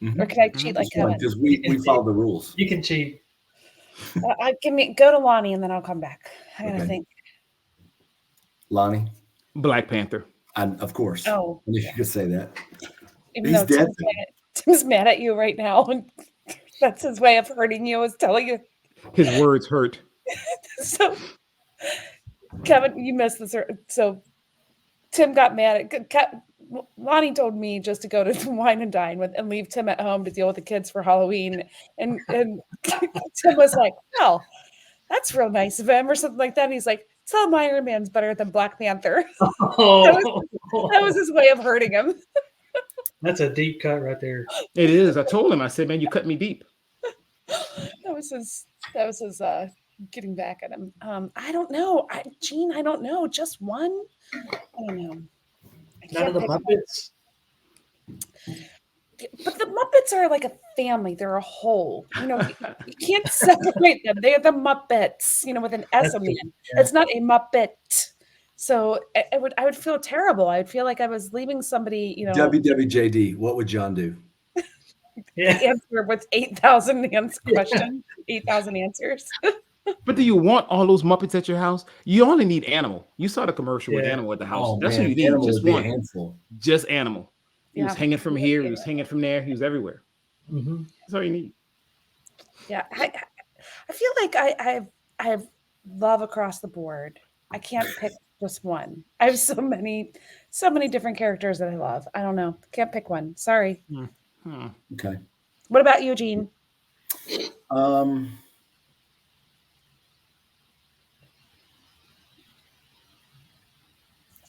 Mhm. Or can I cheat like Kevin? Because we follow the rules. You can cheat. Go to Lonnie and then I'll come back. I gotta Okay. think. Lonnie, Black Panther. of course. Oh, If you could say that. even He's though dead. Tim's mad at you right now, and that's his way of hurting you, is telling you. His words hurt. So, Kevin, you missed this. So, Tim got mad at Lonnie told me just to go to Wine and Dine and leave Tim at home to deal with the kids for Halloween, and Tim was like, "Well, that's real nice of him," or something like that. And he's like, "Tell Iron Man's better than Black Panther." Oh, That was his way of hurting him. that's a deep cut right there. It is. I told him. I said, "Man, you cut me deep." That was his getting back at him. I don't know. Gene, I don't know. Just one? I don't know. None of the pick one. Muppets. But the Muppets are like a family. They're a whole. You can't separate them. They are the Muppets, with an S on the end. Yeah. It's not a Muppet. So I would feel terrible. I would feel like I was leaving somebody, WWJD, what would John do? Yeah. answer with 8,000 questions, 8,000 answers. But do you want all those Muppets at your house? You only need Animal. You saw the commercial with Yeah. Animal at the house. Oh, That's man, what you need. Animal Just would be a one. handful. Just Animal. He was Yeah. hanging from here. He was hanging from there. He was everywhere. Mhm. That's all you need. Yeah, I feel like I have love across the board. I can't pick just one. I have so many different characters that I love. I don't know. Can't pick one. Sorry. Okay. What about you, Gene?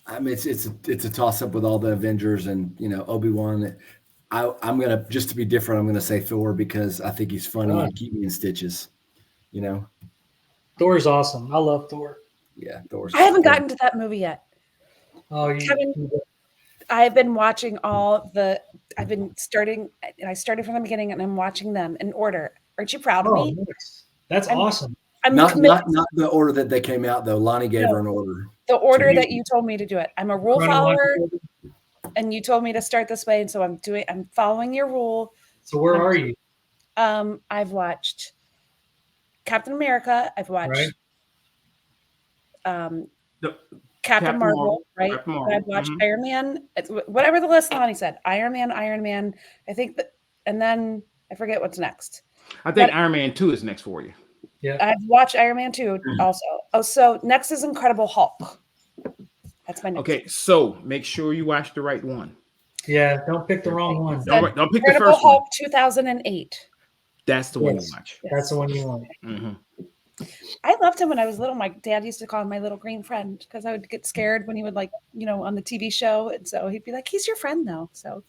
I mean, it's a toss up with all the Avengers and Obi-Wan. I'm gonna, just to be different, I'm gonna say Thor because I think he's funny and keep me in stitches. Thor Thor's awesome. I love Thor. Yeah, Thor's. I haven't gotten to that movie yet. Oh, Kevin, I've been watching I've been starting, and I started from the beginning, and I'm watching them in order. Aren't you proud of Oh, me? nice. That's I'm- awesome. I'm Not committed not the order that they came out though. Lonnie gave No. her an order. the order you- that you told me to do it. I'm a rule follower, and you told me to start this way, and so I'm following your rule. So where are you? I've watched Captain America. I've watched Captain Captain Marvel, Marvel, right? Captain And Marvel, I've watched mhm. Iron Man. It's whatever the list Lonnie said. Iron Man. I think that, and then I forget what's next. I think But- Iron Man 2 is next for you. Yeah. I've watched Iron Man 2 also. Oh, so next is Incredible Hulk. That's my next. Okay, so make sure you watch the right one. Yeah. Don't pick the wrong one. Then Don't pick the Incredible first one. Hulk 2008. That's the one to Yes. watch. That's the one you want. Mhm. I loved him when I was little. My dad used to call him my little green friend because I would get scared when he would on the TV show. And so he'd be like, he's your friend now. So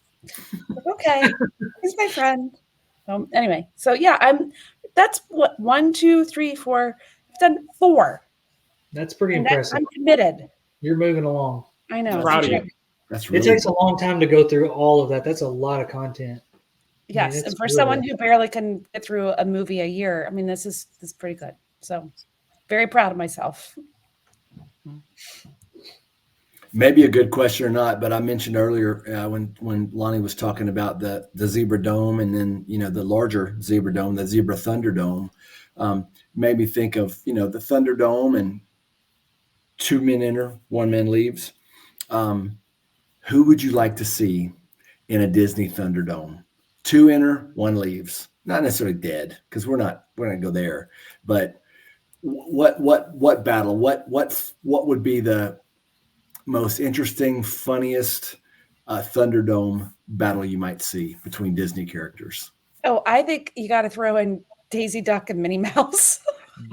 okay, he's my friend. Anyway, so yeah, that's what 1, 2, 3, 4. I've done 4. That's pretty And impressive. I'm committed. You're moving along. I know. Proud of you. That's It really takes a long time to go through all of that. That's a lot of content. Yes, it's and for really- someone who barely can get through a movie a year, I mean, this is pretty good. So, very proud of myself. maybe a good question or not, but I mentioned earlier when Lonnie was talking about the Zebra Dome and then the larger Zebra Dome, the Zebra Thunderdome, made me think of the Thunderdome and 2 men enter, 1 man leaves. Who would you like to see in a Disney Thunderdome? 2 enter, 1 leaves. Not necessarily dead because we're not going to go there, but what battle? What would be the most interesting, funniest Thunderdome battle you might see between Disney characters? Oh, I think you got to throw in Daisy Duck and Minnie Mouse.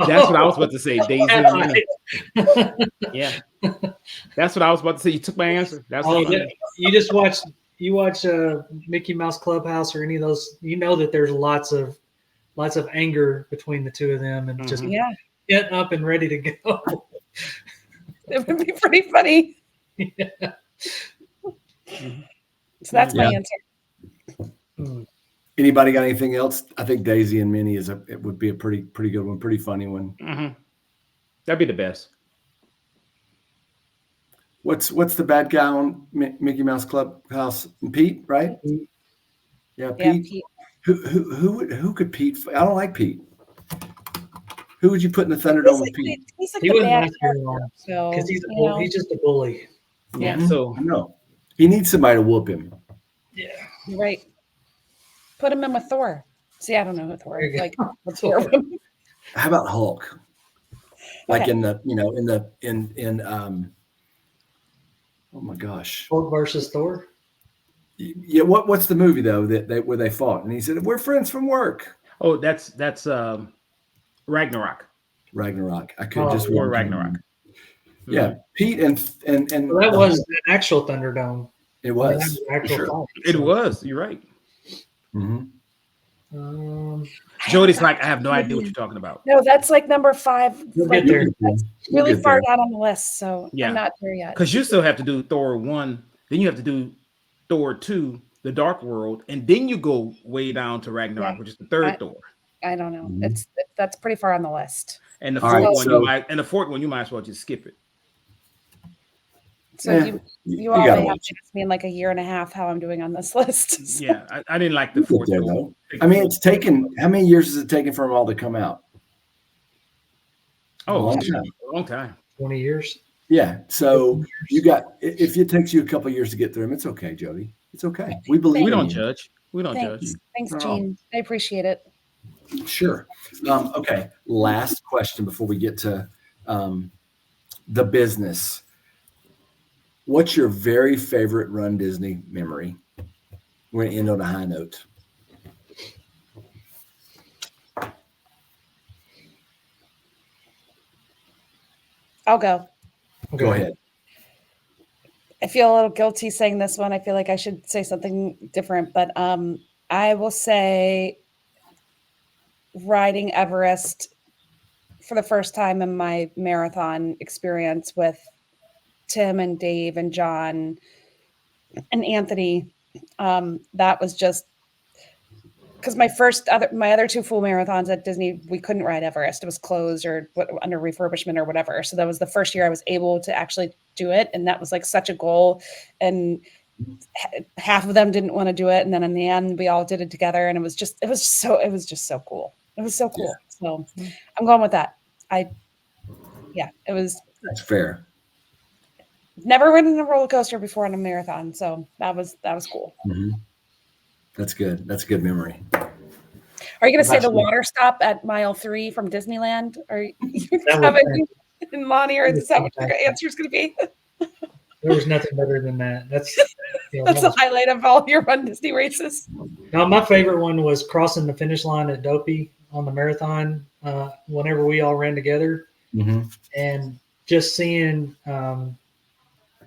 That's what I was about to say. Daisy and Minnie. Yeah. That's what I was about to say. You took my answer. That's Oh, what yeah. You watch Mickey Mouse Clubhouse or any of those, that there's lots of anger between the two of them and just Mhm. Yeah, getting up and ready to go. it would be pretty funny. So that's my Yeah. answer. Hmm. Anybody got anything else? I think Daisy and Minnie it would be a pretty good one, pretty funny one. Mhm. That'd be the best. What's the bad guy on Mickey Mouse Clubhouse? Pete, right? Yeah, Yeah, Pete. Pete. Who could Pete? I don't like Pete. Who would you put in the Thunderdome with Pete? He's like He the wouldn't bad last very character, long so because he's you just a bully. Yeah. Mhm. So No, he needs somebody to whoop him. Yeah. know, right. Put him in with Thor. See, I don't know who Thor There is. you Like, go. what's Thor? How about Hulk? Like Okay. in oh my gosh. Hulk versus Thor. Yeah, what's the movie though where they fought? And he said, "We're friends from work." that's Ragnarok. Ragnarok. I could Oh, just Or one Ragnarok. Yeah, Pete and Well, that was an actual Thunderdome. it That was was an for actual sure. fight, It so, was. You're right. Mhm. Jody's like, I have no idea what you're talking about. No, that's like number 5. You'll Like, get there. that's You'll really get far there. down on the list, so Yeah. I'm not there yet. Because you still have to do Thor 1, then you have to do Thor 2, The Dark World, and then you go way down to Ragnarok, Yeah. which is the third I- Thor. I don't know. Mhm. That's pretty far on the list. And the All fourth right, one, so- you might as well just skip it. So Yeah, you all gotta may have watch to ask me in like a year and a half how I'm doing on this list. So, Yeah, I didn't like the You get fourth there, Thor. though. I mean, it's taken how many years has it taken for them all to come out? Oh, a long geez, time. a long time. 20 years. Yeah. So you got if it takes you a couple years to get through them, it's okay, Jody. It's okay. We believe We in don't you. judge. We don't Thanks. judge. Thanks, No. Gene. I appreciate it. Sure. Okay. Last question before we get to the business. What's your very favorite Run Disney memory? We're going to end on a high note. I'll go. Go ahead. I feel a little guilty saying this one. I feel like I should say something different, but I will say riding Everest for the first time in my marathon experience with Tim and Dave and John and Anthony. That was just because my other two full marathons at Disney, we couldn't ride Everest. It was closed or under refurbishment or whatever. So that was the first year I was able to actually do it. And that was like such a goal. And half of them didn't want to do it. And then in the end, we all did it together. And it was just so cool. It was so cool. Yeah. So I'm going with that. It was That's fair. never ridden a roller coaster before on a marathon. So that was cool. Mm-hmm. That's good. That's a good memory. Are you going to say the water stop at mile 3 from Disneyland? Are you and Lonnie, or is that what your answer is going to be? There was nothing better than that. That's the highlight of all your Run Disney races. No, my favorite one was crossing the finish line at Dopey on the marathon. Whenever we all ran together, and just seeing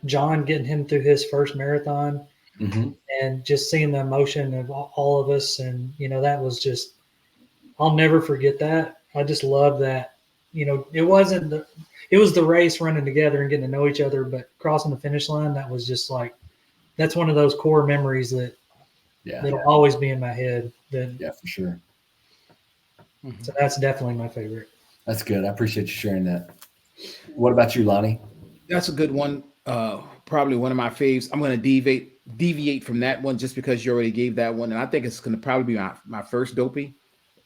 John getting him through his first marathon, and just seeing the emotion of all of us, and that was just. I'll never forget that. I just love that. It was the race running together and getting to know each other, but crossing the finish line, that was just like, that's one of those core memories that'll always be in my head. Yeah, for sure. So that's definitely my favorite. That's good. I appreciate you sharing that. What about you, Lonnie? That's a good one. Probably one of my faves. I'm going to deviate from that one just because you already gave that one. And I think it's going to probably be my first Dopey.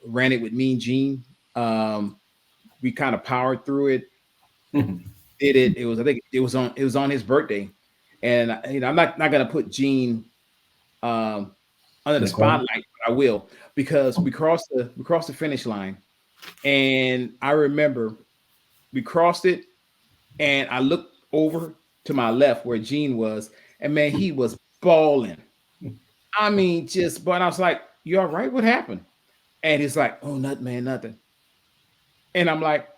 Ran it with Mean Gene. We kind of powered through it. Did it. It was, I think it was on his birthday. And I'm not going to put Gene under the spotlight, but I will, because we crossed the finish line. And I remember we crossed it, and I looked over to my left where Gene was, and man, he was bawling. I mean, but I was like, "You all right? What happened?" And he's like, "Oh, nothing, man, nothing." And I'm like,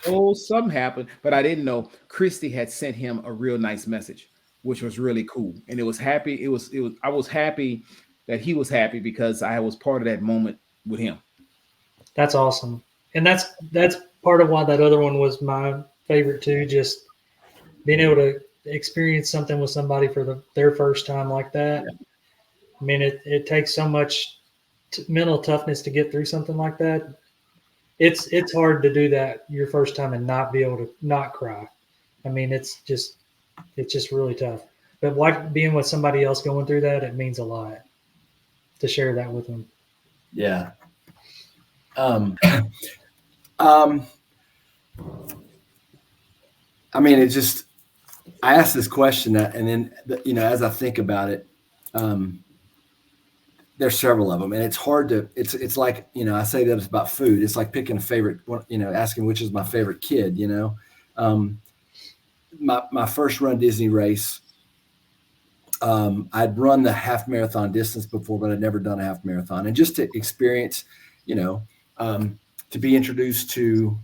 "No, something happened," but I didn't know Christy had sent him a real nice message, which was really cool. And it was happy. I was happy that he was happy because I was part of that moment with him. That's awesome. And that's part of why that other one was my favorite too. Just being able to experience something with somebody for their first time like that. Yeah. I mean, it takes so much mental toughness to get through something like that. It's hard to do that your first time and not be able to not cry. I mean, it's just really tough. But being with somebody else going through that, it means a lot to share that with them. Yeah. I mean, I asked this question and then, as I think about it, there's several of them, and it's hard to, it's like, I say that it's about food. It's like picking a favorite, asking which is my favorite kid, my first Run Disney race, I'd run the half marathon distance before, but I'd never done a half marathon. And just to experience, to be introduced to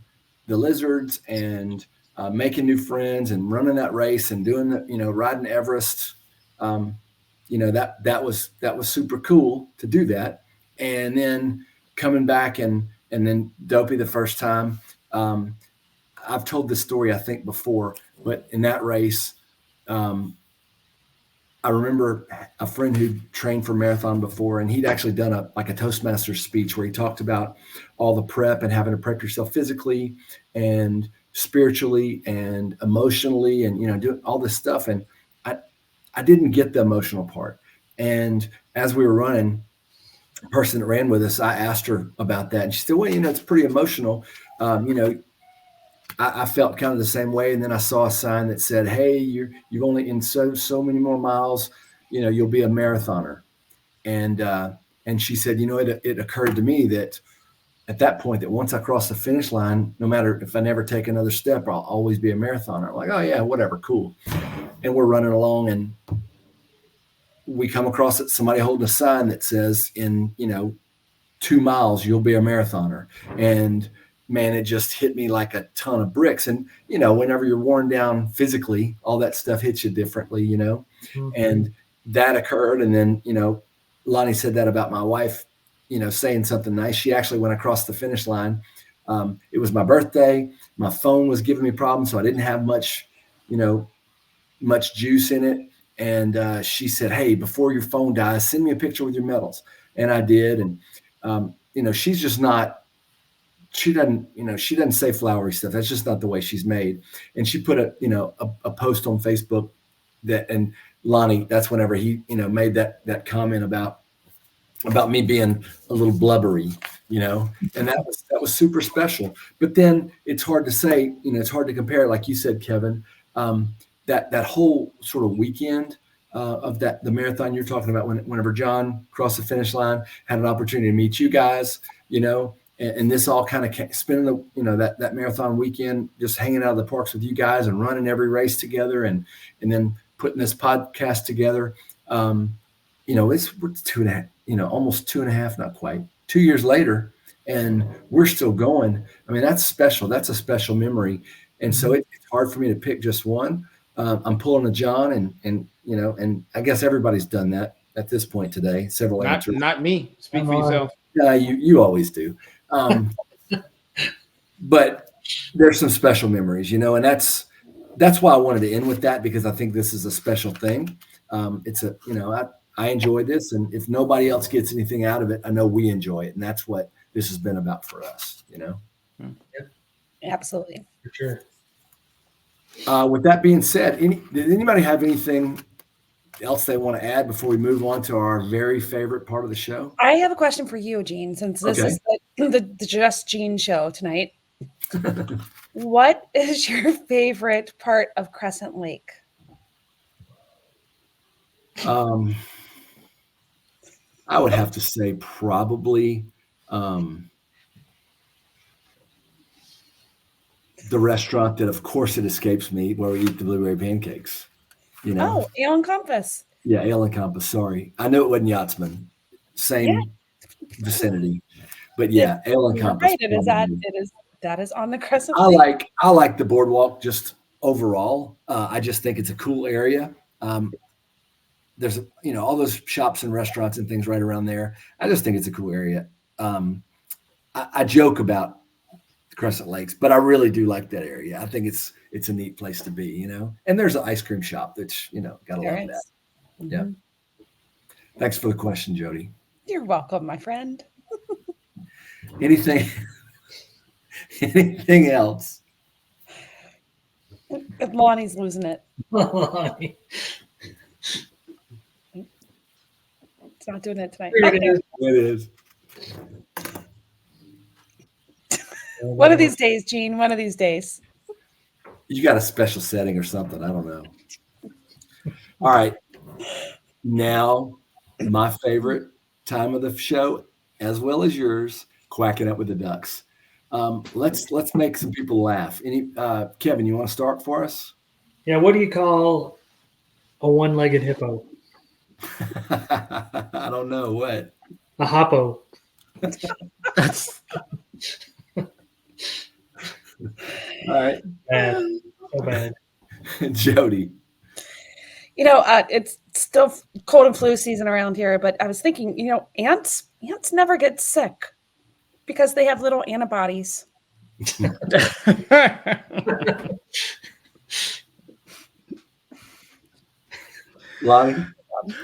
the lizards and making new friends and running that race and doing riding Everest, that was super cool to do that. And then coming back and then Dopey the first time, I've told this story, I think, before, but in that race, I remember a friend who trained for marathon before, and he'd actually done a Toastmasters speech where he talked about all the prep and having to prep yourself physically and spiritually and emotionally and, doing all this stuff. And I didn't get the emotional part. And as we were running, the person that ran with us, I asked her about that. And she said, well, it's pretty emotional. I felt kind of the same way. And then I saw a sign that said, hey, you've only in so many more miles, you'll be a marathoner. And she said, it occurred to me that at that point, that once I cross the finish line, no matter if I never take another step, I'll always be a marathoner. I'm like, oh yeah, whatever, cool. And we're running along and we come across somebody holding a sign that says in, 2 miles, you'll be a marathoner. And man, it just hit me like a ton of bricks. And, whenever you're worn down physically, all that stuff hits you differently, Mm-hmm. And that occurred. And then, Lonnie said that about my wife, saying something nice. She actually, when I crossed the finish line, It was my birthday. My phone was giving me problems, so I didn't have much, much juice in it. And she said, "Hey, before your phone dies, send me a picture with your medals." And I did. And she's just not. She doesn't say flowery stuff. That's just not the way she's made. And she put a post on Facebook and Lonnie, that's whenever he, made that comment about me being a little blubbery, and that was super special. But then it's hard to say, it's hard to compare, like you said, Kevin, that whole sort of weekend of the marathon you're talking about, whenever John crossed the finish line, had an opportunity to meet you guys, and this all kind of spending that marathon weekend, just hanging out of the parks with you guys and running every race together, and then putting this podcast together. It's 2.5, almost 2.5, not quite 2 years later, and we're still going. I mean, that's special. That's a special memory. And so it's hard for me to pick just one. I'm pulling a John, and I guess everybody's done that at this point today. Several answers. Not me. Speak for yourself. You always do. But there's some special memories, and that's why I wanted to end with that, because I think this is a special thing. I enjoy this, and if nobody else gets anything out of it, I know we enjoy it, and that's what this has been about for us. Absolutely. For sure. With that being said, did anybody have anything else they want to add before we move on to our very favorite part of the show? I have a question for you, Gene, since this is the Just Gene show tonight. What is your favorite part of Crescent Lake? I would have to say probably the restaurant that, of course, it escapes me, where we eat the blueberry pancakes. Oh, Ale and Compass. Yeah, Ale and Compass. Sorry, I knew it wasn't Yachtsman. Same vicinity, but yeah, Ale and Compass. Right, that is on the Crescent I Lake. like the boardwalk just overall. I just think it's a cool area. There's all those shops and restaurants and things right around there. I just think it's a cool area. I joke about Crescent Lakes, but I really do like that area. I think it's a neat place to be, And there's an ice cream shop that's gotta love that. Mm-hmm. Yeah. Thanks for the question, Jody. You're welcome, my friend. Anything else? Lonnie's losing it. It's not doing it tonight. It is. One of these days, Gene. One of these days. You got a special setting or something. I don't know. All right. Now, my favorite time of the show, as well as yours, quacking up with the ducks. Let's make some people laugh. Kevin, you want to start for us? Yeah. What do you call a one-legged hippo? I don't know what. A hoppo. All right. Bad. So bad. Jody. It's still cold and flu season around here, but I was thinking, ants never get sick because they have little antibodies. Lonnie?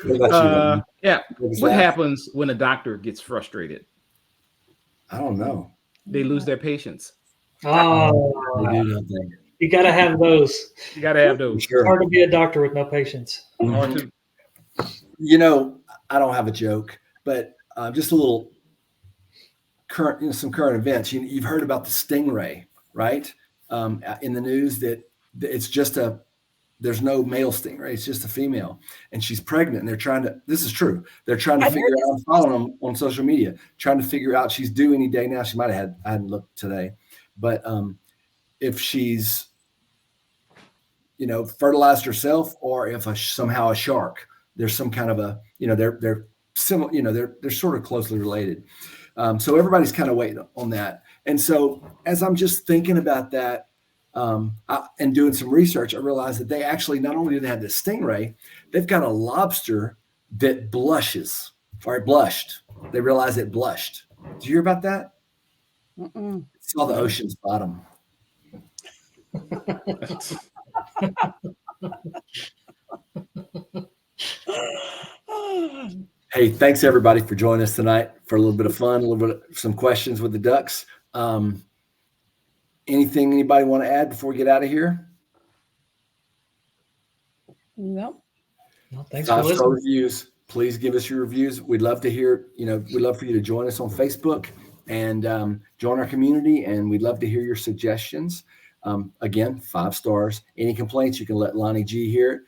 What about you? Yeah. What that? happens when a doctor gets frustrated? I don't know. They lose their patience. Oh, They do, don't they? you got to have those. You got to have those. It's hard to be a doctor with no patience. Or to- I don't have a joke, but just a little current, some current events. You've heard about the stingray, right? In the news that it's just there's no male stingray. It's just a female, and she's pregnant. And this is true. They're trying to figure out, I'm following them on social media, trying to figure out, she's due any day now. She might have I hadn't looked today, but if she's, fertilized herself, or if somehow a shark, there's some kind of they're similar, they're sort of closely related. So everybody's kind of waiting on that. And so as I'm just thinking about that, and doing some research, I realized that they actually, not only do they have the stingray, they've got a lobster that blushes, or it blushed. They realized it blushed. Did you hear about that? Mm-mm. Saw the ocean's bottom. Hey, thanks everybody for joining us tonight for a little bit of fun, a little bit of some questions with the Ducks. Anything anybody want to add before we get out of here? Nope. Well, thanks for 5-star listening. reviews. Please give us your reviews. We'd love to hear, we'd love for you to join us on Facebook and join our community. And we'd love to hear your suggestions. Again, 5 stars. Any complaints, you can let Lonnie G hear it.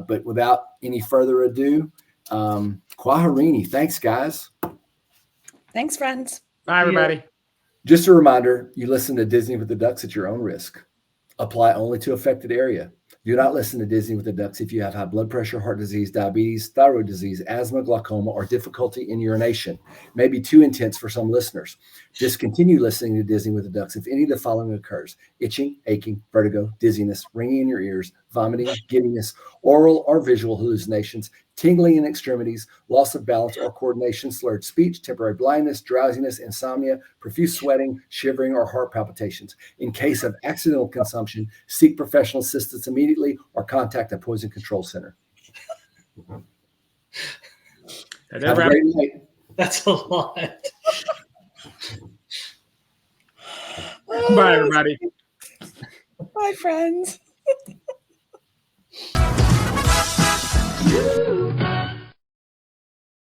But without any further ado, Kwaharini. Thanks, guys. Thanks, friends. Bye, everybody. Just a reminder, you listen to Disney with the Ducks at your own risk. Apply only to affected area. Do not listen to Disney with the Ducks if you have high blood pressure, heart disease, diabetes, thyroid disease, asthma, glaucoma, or difficulty in urination. May be too intense for some listeners. Discontinue listening to Disney with the Ducks if any of the following occurs: itching, aching, vertigo, dizziness, ringing in your ears, vomiting, giddiness, oral or visual hallucinations, tingling in extremities, loss of balance or coordination, slurred speech, temporary blindness, drowsiness, insomnia, profuse sweating, shivering, or heart palpitations. In case of accidental consumption, seek professional assistance immediately or contact a poison control center. Have a great night. That's a lot. Bye, everybody. Bye, friends.